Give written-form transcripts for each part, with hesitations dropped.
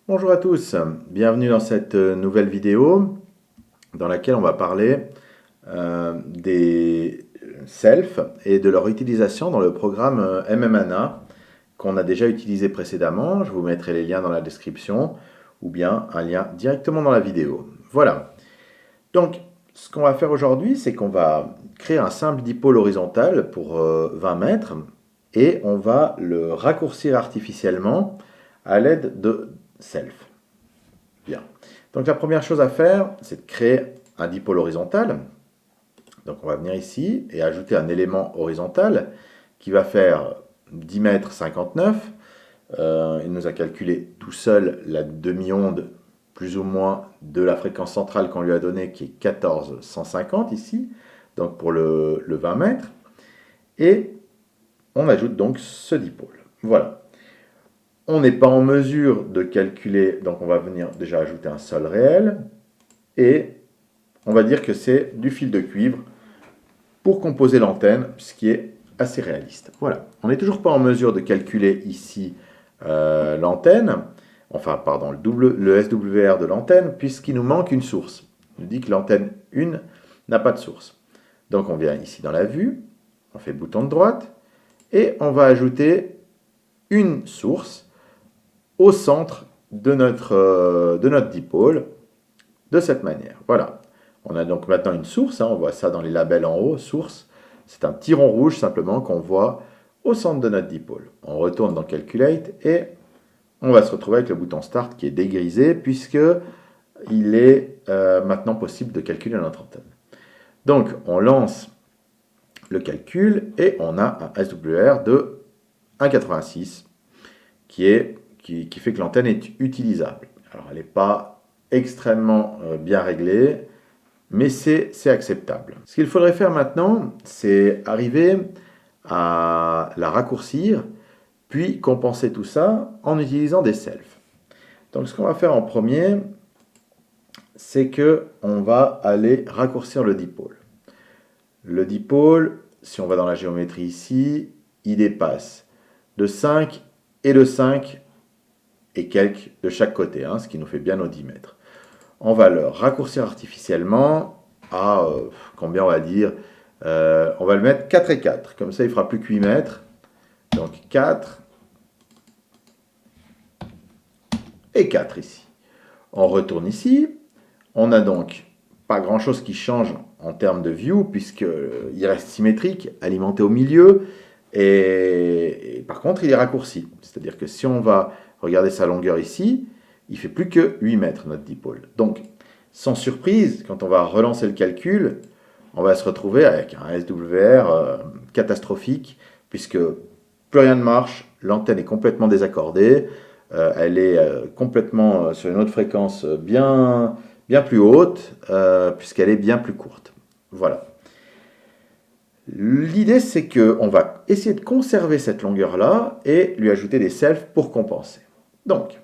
Bonjour à tous, bienvenue dans cette nouvelle vidéo dans laquelle on va parler des selfs et de leur utilisation dans le programme MMANA qu'on a déjà utilisé précédemment. Je vous mettrai les liens dans la description ou bien un lien directement dans la vidéo. Voilà, donc ce qu'on va faire aujourd'hui, c'est qu'on va créer un simple dipôle horizontal pour 20 mètres et on va le raccourcir artificiellement à l'aide de self. Bien. Donc la première chose à faire, c'est de créer un dipôle horizontal. Donc on va venir ici et ajouter un élément horizontal qui va faire 10 mètres 59. Il nous a calculé tout seul la demi-onde plus ou moins de la fréquence centrale qu'on lui a donnée qui est 1450 ici, donc pour le 20 mètres. Et on ajoute donc ce dipôle. Voilà. On n'est pas en mesure de calculer, donc on va venir déjà ajouter un sol réel, et on va dire que c'est du fil de cuivre pour composer l'antenne, ce qui est assez réaliste. Voilà, on n'est toujours pas en mesure de calculer ici l'antenne, enfin pardon, le SWR de l'antenne, puisqu'il nous manque une source. Il nous dit que l'antenne 1 n'a pas de source. Donc on vient ici dans la vue, on fait bouton de droite, et on va ajouter une source au centre de notre dipôle, de cette manière. Voilà. On a donc maintenant une source, on voit ça dans les labels en haut, source. C'est un petit rond rouge simplement qu'on voit au centre de notre dipôle. On retourne dans Calculate et on va se retrouver avec le bouton Start qui est dégrisé puisque il est maintenant possible de calculer notre antenne. Donc on lance le calcul et on a un SWR de 1,86 qui fait que l'antenne est utilisable. Alors elle n'est pas extrêmement bien réglée, mais c'est acceptable. Ce qu'il faudrait faire maintenant, c'est arriver à la raccourcir, puis compenser tout ça en utilisant des selfs. Donc ce qu'on va faire en premier, c'est qu'on va aller raccourcir le dipôle. Le dipôle, si on va dans la géométrie ici, il dépasse de 5 et de 5 et quelques de chaque côté, ce qui nous fait bien nos 10 mètres. On va le raccourcir artificiellement à combien on va dire on va le mettre 4 et 4, comme ça il fera plus que 8 mètres. Donc 4 et 4 ici. On retourne ici, on a donc pas grand chose qui change en termes de view puisqu'il reste symétrique, alimenté au milieu et par contre il est raccourci. C'est-à-dire que si on va regarder sa longueur ici, il fait plus que 8 mètres notre dipôle. Donc sans surprise, quand on va relancer le calcul, on va se retrouver avec un SWR catastrophique puisque plus rien ne marche, l'antenne est complètement désaccordée, elle est complètement sur une autre fréquence bien plus haute, puisqu'elle est bien plus courte. Voilà. L'idée, c'est qu'on va essayer de conserver cette longueur-là et lui ajouter des selfs pour compenser. Donc,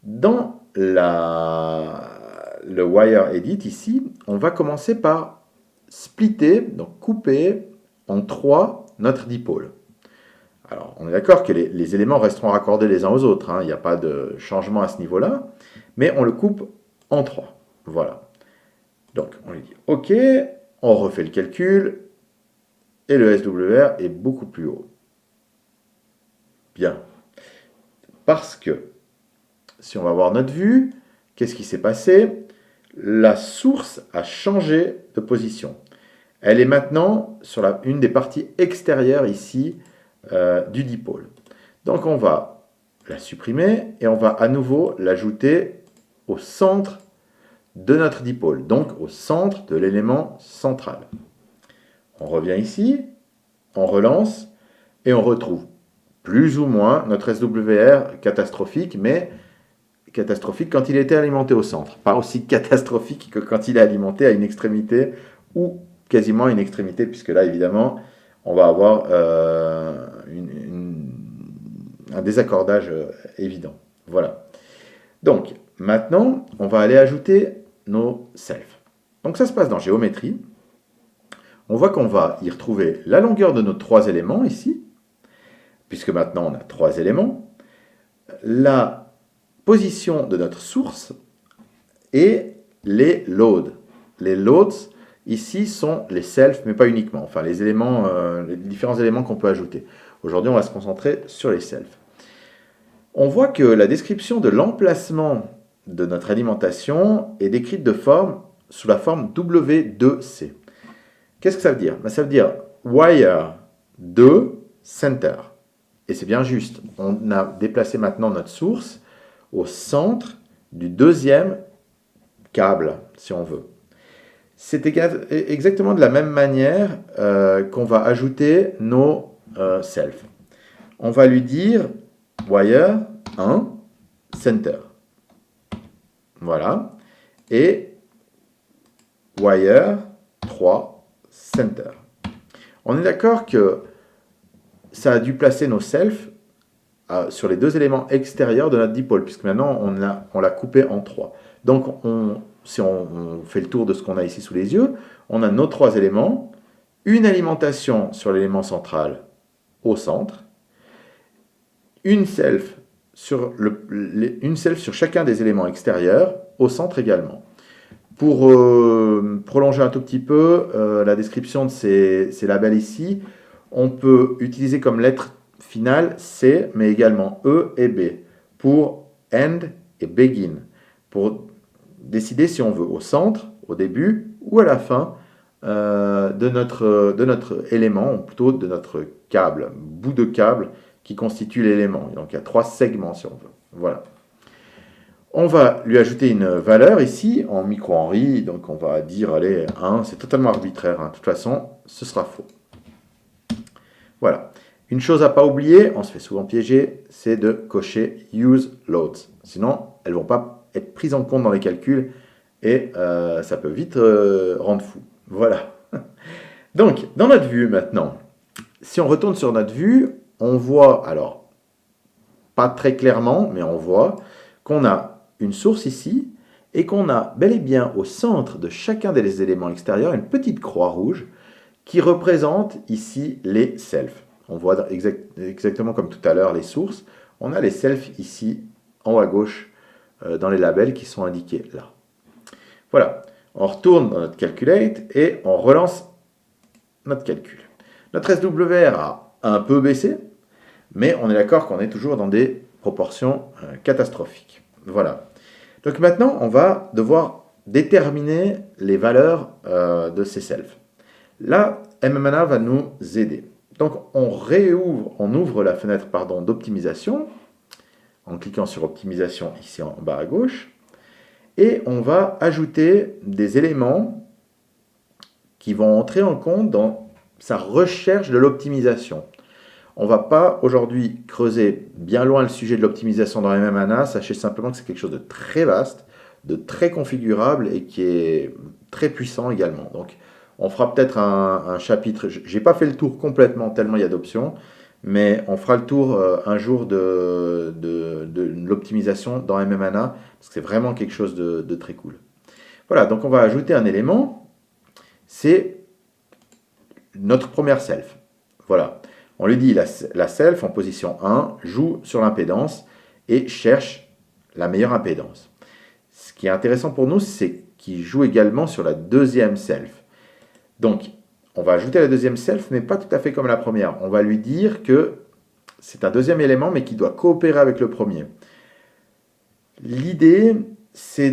dans le Wire Edit ici, on va commencer par splitter, donc couper en 3 notre dipôle. Alors, on est d'accord que les éléments resteront raccordés les uns aux autres, il n'y a pas de changement à ce niveau-là, mais on le coupe en 3. Voilà. Donc, on lui dit OK, on refait le calcul, et le SWR est beaucoup plus haut. Bien. Parce que, si on va voir notre vue, qu'est-ce qui s'est passé? La source a changé de position. Elle est maintenant sur une des parties extérieures ici du dipôle. Donc on va la supprimer et on va à nouveau l'ajouter au centre de notre dipôle, donc au centre de l'élément central. On revient ici, on relance et on retrouve plus ou moins notre SWR catastrophique, mais catastrophique quand il était alimenté au centre. Pas aussi catastrophique que quand il est alimenté à une extrémité ou quasiment à une extrémité, puisque là, évidemment, on va avoir un désaccordage évident. Voilà. Donc, maintenant, on va aller ajouter nos selfs. Donc, ça se passe dans Géométrie. On voit qu'on va y retrouver la longueur de nos 3 éléments ici, puisque maintenant on a 3 éléments. La position de notre source et les loads. Les loads, ici, sont les self, mais pas uniquement. Enfin, les éléments, les différents éléments qu'on peut ajouter. Aujourd'hui, on va se concentrer sur les self. On voit que la description de l'emplacement de notre alimentation est décrite sous la forme W2C. Qu'est-ce que ça veut dire? Ça veut dire wire 2 center. Et c'est bien juste. On a déplacé maintenant notre source au centre du deuxième câble, si on veut. C'est exactement de la même manière qu'on va ajouter nos self. On va lui dire wire 1 center. Voilà. Et wire 3 center. On est d'accord que ça a dû placer nos self sur les deux éléments extérieurs de notre dipôle, puisque maintenant on l'a coupé en 3. Donc si on fait le tour de ce qu'on a ici sous les yeux, on a nos 3 éléments, une alimentation sur l'élément central au centre, une self sur chacun des éléments extérieurs, au centre également. Pour prolonger un tout petit peu la description de ces labels ici, on peut utiliser comme lettre finale C, mais également E et B, pour end et begin, pour décider si on veut au centre, au début ou à la fin de notre élément, ou plutôt de notre câble, bout de câble qui constitue l'élément. Donc il y a 3 segments si on veut. Voilà. On va lui ajouter une valeur ici en micro-Henry, donc on va dire, allez, 1, c'est totalement arbitraire, hein. De toute façon, ce sera faux. Voilà. Une chose à ne pas oublier, on se fait souvent piéger, c'est de cocher Use Loads. Sinon, elles ne vont pas être prises en compte dans les calculs et ça peut vite rendre fou. Voilà. Donc, dans notre vue maintenant, si on retourne sur notre vue, on voit, alors, pas très clairement, mais on voit qu'on a une source ici et qu'on a bel et bien au centre de chacun des éléments extérieurs une petite croix rouge qui représente ici les self. On voit exactement comme tout à l'heure les sources. On a les self ici en haut à gauche dans les labels qui sont indiqués là. Voilà. On retourne dans notre calculate et on relance notre calcul. Notre SWR a un peu baissé, mais on est d'accord qu'on est toujours dans des proportions catastrophiques. Voilà. Donc maintenant, on va devoir déterminer les valeurs de ces self. Là, MMANA va nous aider. Donc on ouvre la fenêtre d'optimisation en cliquant sur optimisation ici en bas à gauche et on va ajouter des éléments qui vont entrer en compte dans sa recherche de l'optimisation. On ne va pas aujourd'hui creuser bien loin le sujet de l'optimisation dans MMANA, sachez simplement que c'est quelque chose de très vaste, de très configurable et qui est très puissant également. Donc on fera peut-être un chapitre, je n'ai pas fait le tour complètement tellement il y a d'options, mais on fera le tour un jour de l'optimisation dans MMANA, parce que c'est vraiment quelque chose de très cool. Voilà, donc on va ajouter un élément, c'est notre première self. Voilà, on lui dit la self en position 1 joue sur l'impédance et cherche la meilleure impédance. Ce qui est intéressant pour nous, c'est qu'il joue également sur la deuxième self. Donc, on va ajouter la deuxième self, mais pas tout à fait comme la première. On va lui dire que c'est un deuxième élément, mais qui doit coopérer avec le premier. L'idée, c'est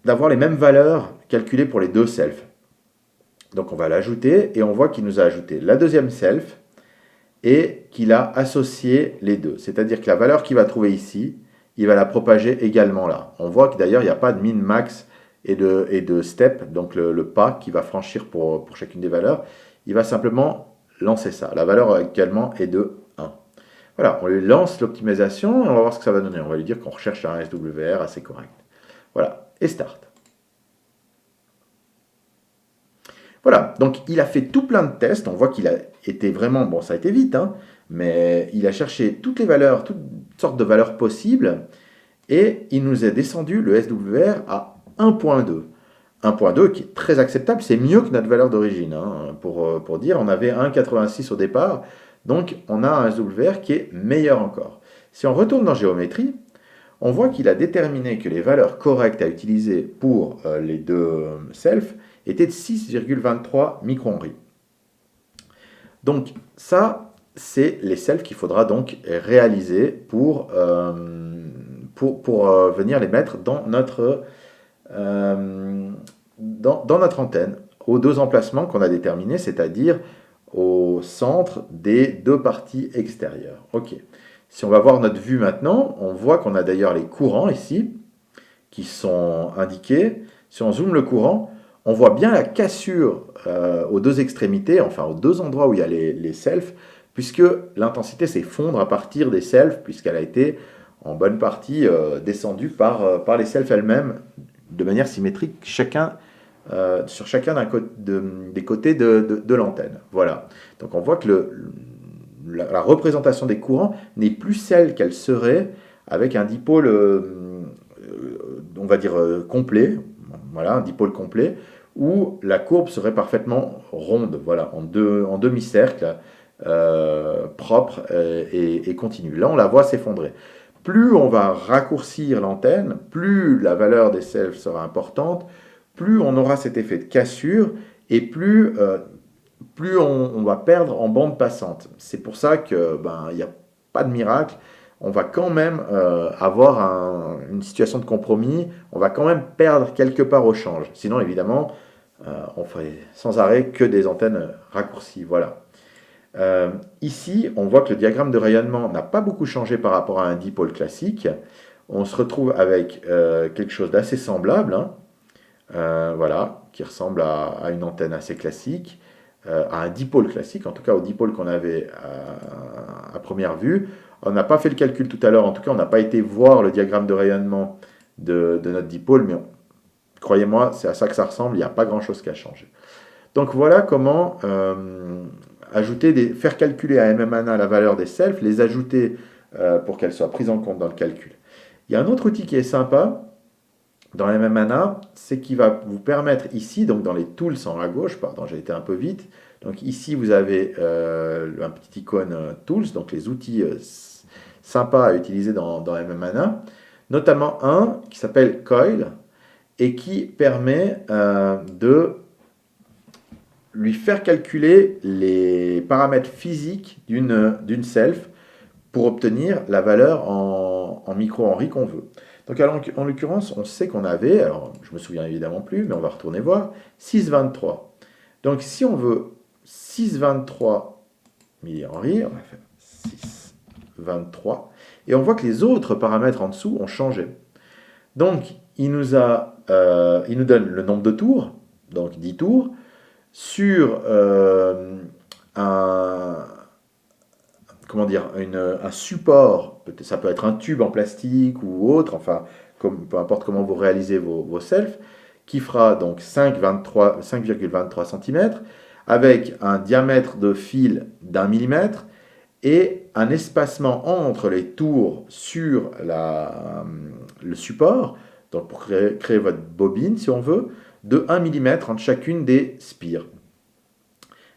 d'avoir les mêmes valeurs calculées pour les deux selfs. Donc, on va l'ajouter, et on voit qu'il nous a ajouté la deuxième self, et qu'il a associé les deux. C'est-à-dire que la valeur qu'il va trouver ici, il va la propager également là. On voit que d'ailleurs, il n'y a pas de min-max et de step, donc le pas qu'il va franchir pour chacune des valeurs. Il va simplement lancer ça. La valeur actuellement est de 1. Voilà, on lui lance l'optimisation et on va voir ce que ça va donner. On va lui dire qu'on recherche un SWR assez correct. Voilà, et start. Voilà, donc il a fait tout plein de tests. On voit qu'il a été vraiment, bon ça a été vite, hein, mais il a cherché toutes les valeurs, toutes sortes de valeurs possibles et il nous a descendu le SWR à 1.2. 1.2 qui est très acceptable, c'est mieux que notre valeur d'origine. Hein, pour dire, on avait 1.86 au départ, donc on a un SWR qui est meilleur encore. Si on retourne dans géométrie, on voit qu'il a déterminé que les valeurs correctes à utiliser pour les deux selfs étaient de 6,23 microhenries. Donc ça, c'est les selfs qu'il faudra donc réaliser pour venir les mettre dans notre antenne, aux deux emplacements qu'on a déterminés, c'est-à-dire au centre des deux parties extérieures. Ok. Si on va voir notre vue maintenant, on voit qu'on a d'ailleurs les courants ici, qui sont indiqués. Si on zoome le courant, on voit bien la cassure aux deux extrémités, enfin aux deux endroits où il y a les selfs, puisque l'intensité s'effondre à partir des selfs, puisqu'elle a été en bonne partie descendue par les selfs elles-mêmes, de manière symétrique, sur chacun des côtés de l'antenne. Voilà. Donc on voit que la représentation des courants n'est plus celle qu'elle serait avec un dipôle, on va dire, complet, voilà, un dipôle complet, où la courbe serait parfaitement ronde, voilà, en demi-cercle, propre et continue. Là, on la voit s'effondrer. Plus on va raccourcir l'antenne, plus la valeur des selfs sera importante, plus on aura cet effet de cassure, et plus on va perdre en bande passante. C'est pour ça que il n'y a pas de miracle. On va quand même avoir une situation de compromis. On va quand même perdre quelque part au change. Sinon, évidemment, on ferait sans arrêt que des antennes raccourcies. Voilà. Ici, on voit que le diagramme de rayonnement n'a pas beaucoup changé par rapport à un dipôle classique. On se retrouve avec quelque chose d'assez semblable, hein. Voilà, qui ressemble à une antenne assez classique, à un dipôle classique, en tout cas au dipôle qu'on avait à première vue. On n'a pas fait le calcul tout à l'heure, en tout cas on n'a pas été voir le diagramme de rayonnement de notre dipôle, mais croyez-moi, c'est à ça que ça ressemble, il n'y a pas grand-chose qui a changé. Donc voilà comment faire calculer à MMANA la valeur des selfs, les ajouter pour qu'elles soient prises en compte dans le calcul. Il y a un autre outil qui est sympa dans MMANA, c'est qui va vous permettre ici, donc dans les tools en haut à gauche, pardon, j'ai été un peu vite, donc ici vous avez un petit icône tools, donc les outils sympas à utiliser dans MMANA, notamment un qui s'appelle Coil et qui permet de lui faire calculer les paramètres physiques d'une self pour obtenir la valeur en microhenries qu'on veut. Donc en l'occurrence, on sait qu'on avait, alors je me souviens évidemment plus, mais on va retourner voir, 6,23. Donc si on veut 6,23 millihenries, on va faire 6,23, et on voit que les autres paramètres en dessous ont changé. Donc il nous donne le nombre de tours, donc 10 tours, sur un support, ça peut être un tube en plastique ou autre, enfin, peu importe comment vous réalisez vos selfs, qui fera donc 5,23 cm, avec un diamètre de fil d'1 mm et un espacement entre les tours sur le support, donc pour créer votre bobine, si on veut, de 1 mm entre chacune des spires.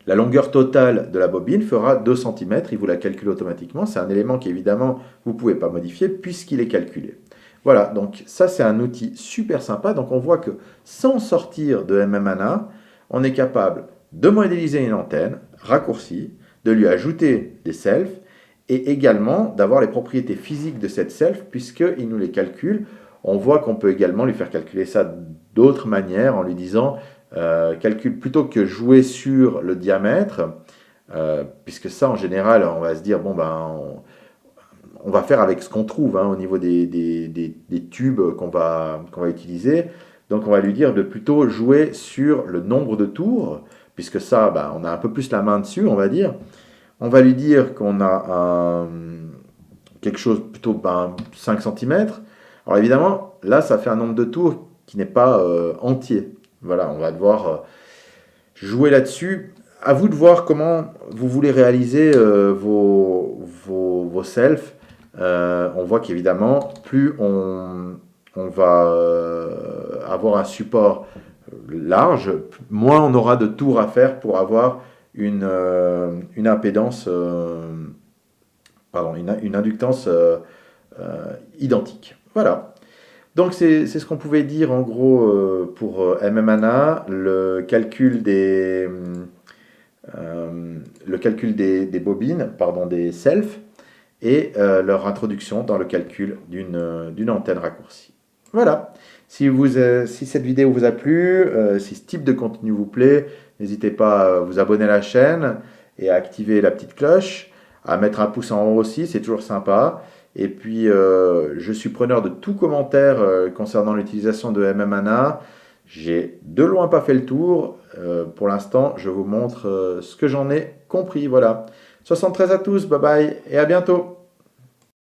La longueur totale de la bobine fera 2 cm, il vous la calcule automatiquement. C'est un élément qu'évidemment, vous ne pouvez pas modifier puisqu'il est calculé. Voilà, donc ça c'est un outil super sympa. Donc on voit que sans sortir de MMANA, on est capable de modéliser une antenne raccourcie, de lui ajouter des selfs et également d'avoir les propriétés physiques de cette self puisqu'il nous les calcule. On voit qu'on peut également lui faire calculer ça d'autres manières en lui disant calcul plutôt que jouer sur le diamètre, puisque ça en général on va se dire bon on va faire avec ce qu'on trouve au niveau des tubes qu'on va utiliser. Donc on va lui dire de plutôt jouer sur le nombre de tours, puisque ça on a un peu plus la main dessus, on va dire. On va lui dire qu'on a quelque chose plutôt 5 cm. Alors évidemment, là, ça fait un nombre de tours qui n'est pas entier. Voilà, on va devoir jouer là-dessus. À vous de voir comment vous voulez réaliser vos selfs. On voit qu'évidemment, plus on va avoir un support large, moins on aura de tours à faire pour avoir une impédance, une inductance identiques. Voilà. Donc c'est ce qu'on pouvait dire en gros pour MMANA, le calcul des bobines, pardon, des selfs, et leur introduction dans le calcul d'une antenne raccourcie. Voilà. Si cette vidéo vous a plu, si ce type de contenu vous plaît, n'hésitez pas à vous abonner à la chaîne et à activer la petite cloche, à mettre un pouce en haut aussi, c'est toujours sympa. Et puis, je suis preneur de tout commentaire concernant l'utilisation de MMANA. J'ai de loin pas fait le tour. Pour l'instant, je vous montre ce que j'en ai compris. Voilà. 73 à tous, bye bye et à bientôt.